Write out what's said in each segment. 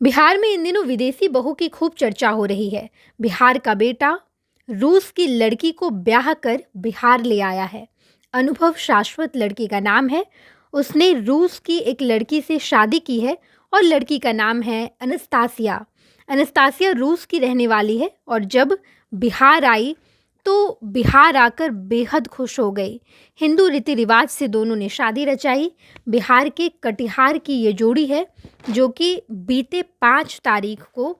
बिहार में इन दिनों विदेशी बहू की खूब चर्चा हो रही है। बिहार का बेटा रूस की लड़की को ब्याह कर बिहार ले आया है। अनुभव शाश्वत लड़की का नाम है। उसने रूस की एक लड़की से शादी की है और लड़की का नाम है अनस्तासिया। अनस्तासिया रूस की रहने वाली है और जब बिहार आई तो बिहार आकर बेहद खुश हो गई। हिंदू रीति रिवाज से दोनों ने शादी रचाई। बिहार के कटिहार की ये जोड़ी है जो कि बीते 5 तारीख को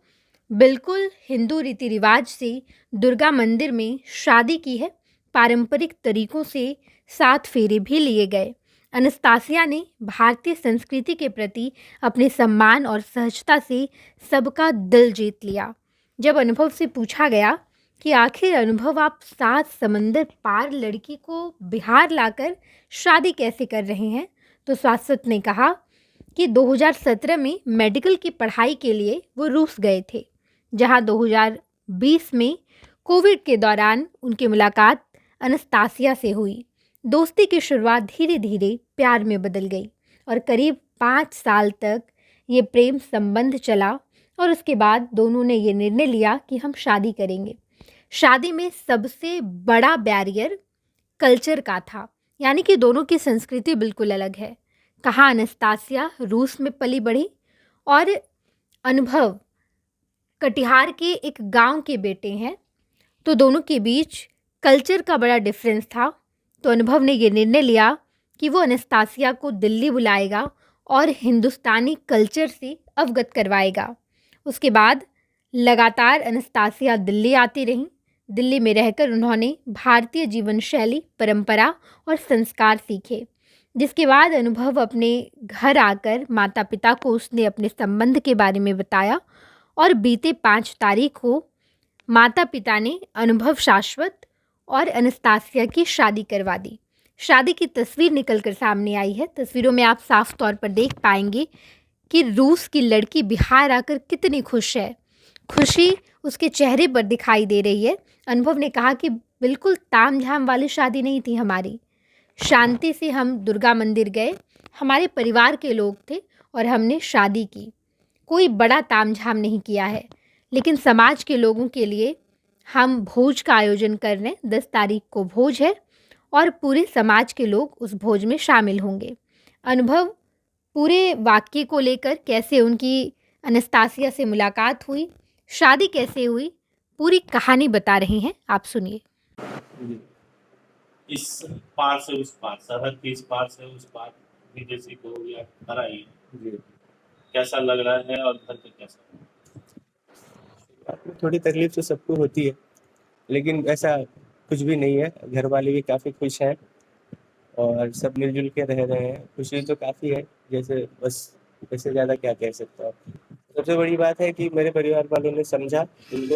बिल्कुल हिंदू रीति रिवाज से दुर्गा मंदिर में शादी की है। पारंपरिक तरीकों से 7 फेरे भी लिए गए। अनस्तासिया ने भारतीय संस्कृति के प्रति अपने सम्मान और सहजता से सबका दिल जीत लिया। जब अनुभव से पूछा गया कि आखिर अनुभव आप 7 समंदर पार लड़की को बिहार लाकर शादी कैसे कर रहे हैं, तो शाश्वत ने कहा कि 2017 में मेडिकल की पढ़ाई के लिए वो रूस गए थे, जहां 2020 में कोविड के दौरान उनकी मुलाकात अनस्तासिया से हुई। दोस्ती की शुरुआत धीरे धीरे प्यार में बदल गई और करीब 5 साल तक ये प्रेम संबंध चला और उसके बाद दोनों ने ये निर्णय लिया कि हम शादी करेंगे। शादी में सबसे बड़ा बैरियर कल्चर का था, यानी कि दोनों की संस्कृति बिल्कुल अलग है। कहाँ अनस्तासिया रूस में पली बढ़ी और अनुभव कटिहार के एक गांव के बेटे हैं, तो दोनों के बीच कल्चर का बड़ा डिफरेंस था। तो अनुभव ने ये निर्णय लिया कि वो अनस्तासिया को दिल्ली बुलाएगा और हिंदुस्तानी कल्चर से अवगत करवाएगा। उसके बाद लगातार अनस्तासिया दिल्ली आती रहीं। दिल्ली में रहकर उन्होंने भारतीय जीवन शैली, परंपरा और संस्कार सीखे, जिसके बाद अनुभव अपने घर आकर माता पिता को उसने अपने संबंध के बारे में बताया और बीते 5 तारीख को माता पिता ने अनुभव शाश्वत और अनस्तासिया की शादी करवा दी। शादी की तस्वीर निकलकर सामने आई है। तस्वीरों में आप साफ तौर पर देख पाएंगे कि रूस की लड़की बिहार आकर कितनी खुश है। खुशी उसके चेहरे पर दिखाई दे रही है। अनुभव ने कहा कि बिल्कुल तामझाम वाली शादी नहीं थी हमारी। शांति से हम दुर्गा मंदिर गए, हमारे परिवार के लोग थे और हमने शादी की। कोई बड़ा तामझाम नहीं किया है, लेकिन समाज के लोगों के लिए हम भोज का आयोजन कर रहे हैं। 10 तारीख को भोज है और पूरे समाज के लोग उस भोज में शामिल होंगे। अनुभव पूरे वाक्य को लेकर, कैसे उनकी अनस्तासिया से मुलाकात हुई, शादी कैसे हुई, पूरी कहानी बता रहे हैं। आप सुनिए। इस पार से उस पार, सरहद के इस पार से उस पार विदेशी को या घर आई है, कैसा लग रहा है और घर पे कैसा? थोड़ी तकलीफ तो सबको होती है, लेकिन ऐसा कुछ भी नहीं है। घर वाले भी काफ़ी खुश हैं और सब मिलजुल के रह रहे हैं। खुशी तो काफ़ी है, जैसे बस इससे ज़्यादा क्या कह सकता हूँ। सबसे बड़ी बात है कि मेरे परिवार वालों ने समझा उनको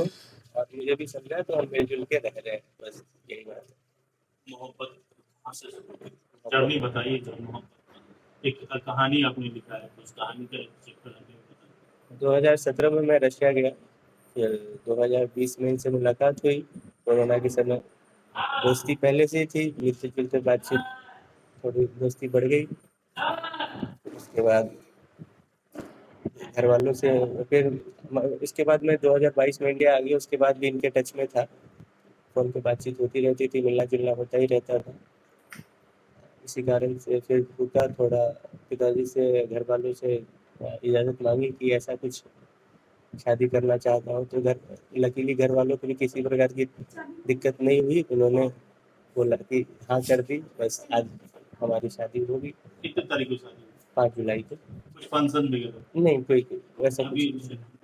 और मुझे भी समझा, तो हम मिलजुल के रह रहे हैं, बस यही बात है। मोहब्बत कहाँ से शुरू हुई? जर्नी बताइए। जो मोहब्बत एक कहानी आपने लिखा है, तो उस कहानी का जिक्र हमें बताइए। 2017 में मैं रशिया गया, फिर 2020 में इनसे मुलाकात हुई कोरोना के समय। दोस्ती पहले से ही थी, मिलते-जुलते बातचीत, थोड़ी दोस्ती बढ़ गई। उसके बाद घर वालों से फिर इसके बाद मैं 2022 में इंडिया आ गया। उसके बाद भी इनके टच में था, फ़ोन पे बातचीत होती रहती थी, मिलना-जुलना होता ही रहता था। इसी कारण से फिर रुका थोड़ा, पिताजी से, घर वालों से इजाज़त मांगी कि ऐसा कुछ शादी करना चाहता हूँ, तो लकीली घर वालों को भी किसी प्रकार की दिक्कत नहीं हुई। उन्होंने बोला कि हाँ कर दी, बस आज हमारी शादी होगी। कितने तारीख को शादी? 5 जुलाई को। कुछ फंक्शन वगैरह नहीं, कोई वैसा कुछ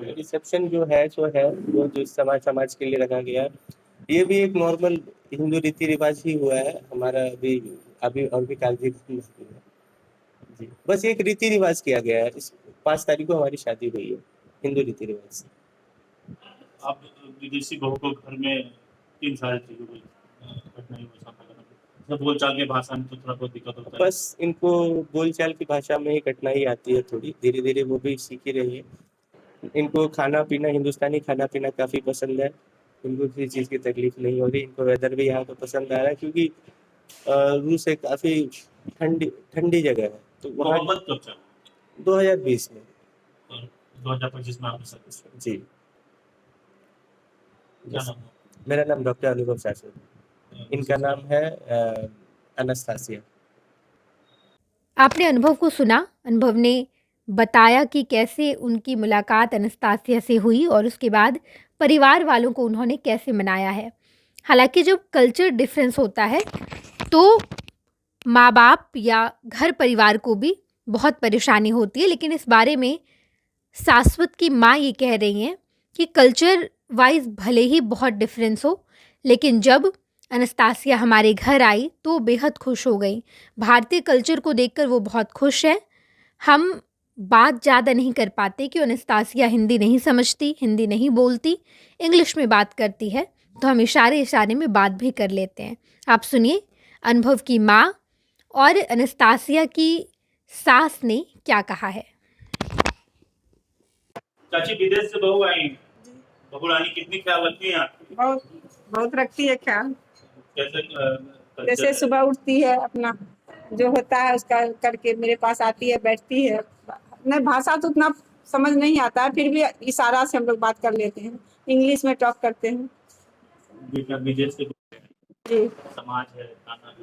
रिसेप्शन जो है वो जो समाज के लिए रखा गया है। ये भी एक नॉर्मल हिंदू रीति रिवाज ही हुआ है हमारा। अभी और भी कागजी जी, बस एक रीति रिवाज किया गया है। इस 5 तारीख को हमारी शादी हुई है हिंदू रीति रिवाज से। अब विदेशी बहू को घर में 3 साल चीज़ों को कठिनाई हो सकता है, मतलब बोलचाल की भाषा में तो थोड़ा बहुत दिक्कत होता है। बस इनको बोलचाल की भाषा में ही कठिनाई आती है थोड़ी, धीरे-धीरे वो भी सीख ही रही है। इनको खाना-पीना, हिंदुस्तानी खाना-पीना काफ़ी पसंद है। इनको किसी चीज़ की तकलीफ नहीं हो रही। इनको वेदर भी यहाँ का पसंद आ रहा है, क्योंकि रूस एक काफ़ी ठंडी जगह है। तो वहाँ मोहब्बत कब चला? 2020 में। 2025 में आपने सर्विस करी। जी। क्या नाम है? मेरा नाम डॉक्टर अनुभव शाश्वत। इनका नाम है अनस्तासिया। आपने अनुभव को सुना। अनुभव ने बताया कि कैसे उनकी मुलाकात अनस्तासिया से हुई और उसके बाद परिवार वालों को उन्होंने कैसे मनाया है। हालांकि जब कल्चर डिफरेंस होता है तो माँ बाप या घर परिवार को भी बहुत परेशानी होती है, लेकिन इस बारे में शाश्वत की माँ ये कह रही हैं कि कल्चर वाइज भले ही बहुत डिफरेंस हो, लेकिन जब अनस्तासिया हमारे घर आई तो बेहद खुश हो गई। भारतीय कल्चर को देखकर वो बहुत खुश है। हम बात ज़्यादा नहीं कर पाते कि अनस्तासिया हिंदी नहीं समझती, हिंदी नहीं बोलती, इंग्लिश में बात करती है, तो हम इशारे इशारे में बात भी कर लेते हैं। आप सुनिए अनुभव की माँ और अनस्तासिया की सास ने क्या कहा है। चाची विदेश से बहू आई हैं। बहू रानी कितनी ख्याल रखती हैं आपकी? बहुत बहुत रखती है ख्याल। कैसे जैसे सुबह उठती है अपना जो होता है उसका करके मेरे पास आती है, बैठती है। नहीं भाषा तो उतना समझ नहीं आता है, फिर भी इशारा से हम लोग बात कर लेते हैं, इंग्लिश में टॉक करते हैं। विदेश से जी समाज है, खाना है,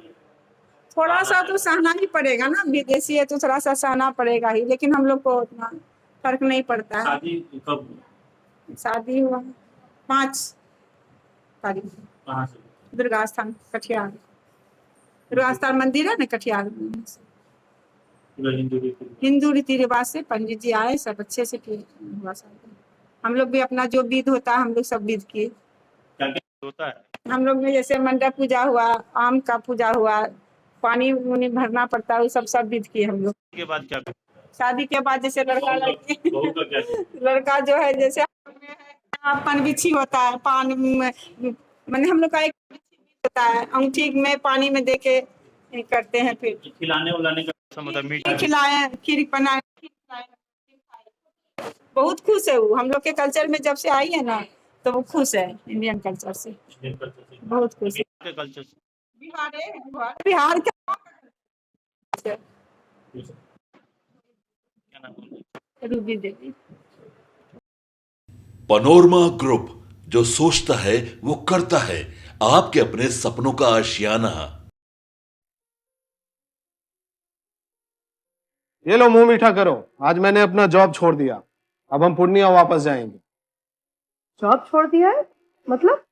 थोड़ा सा तो सहना ही पड़ेगा ना, विदेशी है तो थोड़ा सा सहना पड़ेगा ही, लेकिन हम लोग को उतना फर्क नहीं पड़ता है। शादी कब हुई? शादी हुआ 5 तारीख कहाँ से? दुर्गा स्थान कटिहार। दुर्गा स्थान मंदिर है ना कटिहार में। पूरा हिंदू रीति हिंदू रीति रिवाज से पंडित जी आए, सब अच्छे से किए हुआ शादी। हम लोग भी अपना जो विध होता है हम लोग सब विध किए। क्या क्या होता है? हम लोग में जैसे मंडप पूजा हुआ, आम का पूजा हुआ, पानी उनी भरना पड़ता है, सब विध किए हम लोग। के बाद क्या करते शादी के बाद जैसे लड़का लड़की बहू का क्या करते? लड़का जो है जैसे पान बिछी होता है, पान मैंने हम लोग का एक होता है, अंगूठी में पानी में दे के करते हैं। फिर खिलाने उलाने का मतलब मीठा खिलाए, खीर बनाए, बहुत खुश है वो। हम लोग के कल्चर में जब से आई है ना तो वो खुश है, इंडियन कल्चर से बहुत खुश है। के कल्चर से बिहार का क्या नाम है? रूबी देवी। पनोरमा ग्रुप, जो सोचता है वो करता है। आपके अपने सपनों का आशियाना। ये लो मुंह मीठा करो, आज मैंने अपना जॉब छोड़ दिया, अब हम पूर्णिया वापस जाएंगे। जॉब छोड़ दिया है? मतलब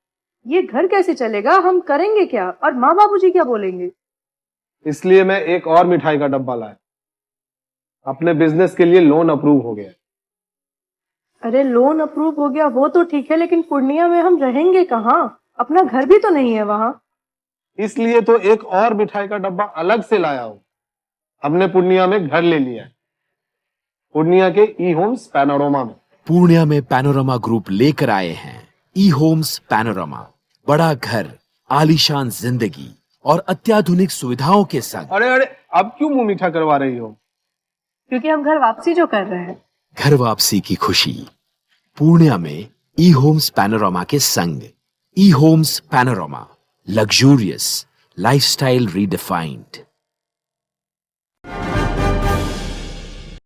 ये घर कैसे चलेगा? हम करेंगे क्या? और माँ बाबूजी क्या बोलेंगे? इसलिए मैं एक और मिठाई का डब्बा लाया। अपने बिजनेस के लिए लोन अप्रूव हो गया। अरे लोन अप्रूव हो गया वो तो ठीक है, लेकिन पूर्णिया में हम रहेंगे कहाँ? अपना घर भी तो नहीं है वहाँ। इसलिए तो एक और मिठाई का डब्बा अलग से लाया हूँ। हमने पूर्णिया में घर ले लिया है, पूर्णिया के ई होम्स पैनोरमा में। पूर्णिया में पैनोरमा ग्रुप लेकर आए हैं ई होम्स पैनोरमा। बड़ा घर, आलीशान जिंदगी और अत्याधुनिक सुविधाओं के संग। अरे अरे, अब क्यों मुंह मीठा करवा रही हो? क्योंकि हम घर वापसी जो कर रहे हैं। घर वापसी की खुशी पूर्णिया में ई होम्स पैनोरमा के संग। ई homes panorama, luxurious lifestyle redefined.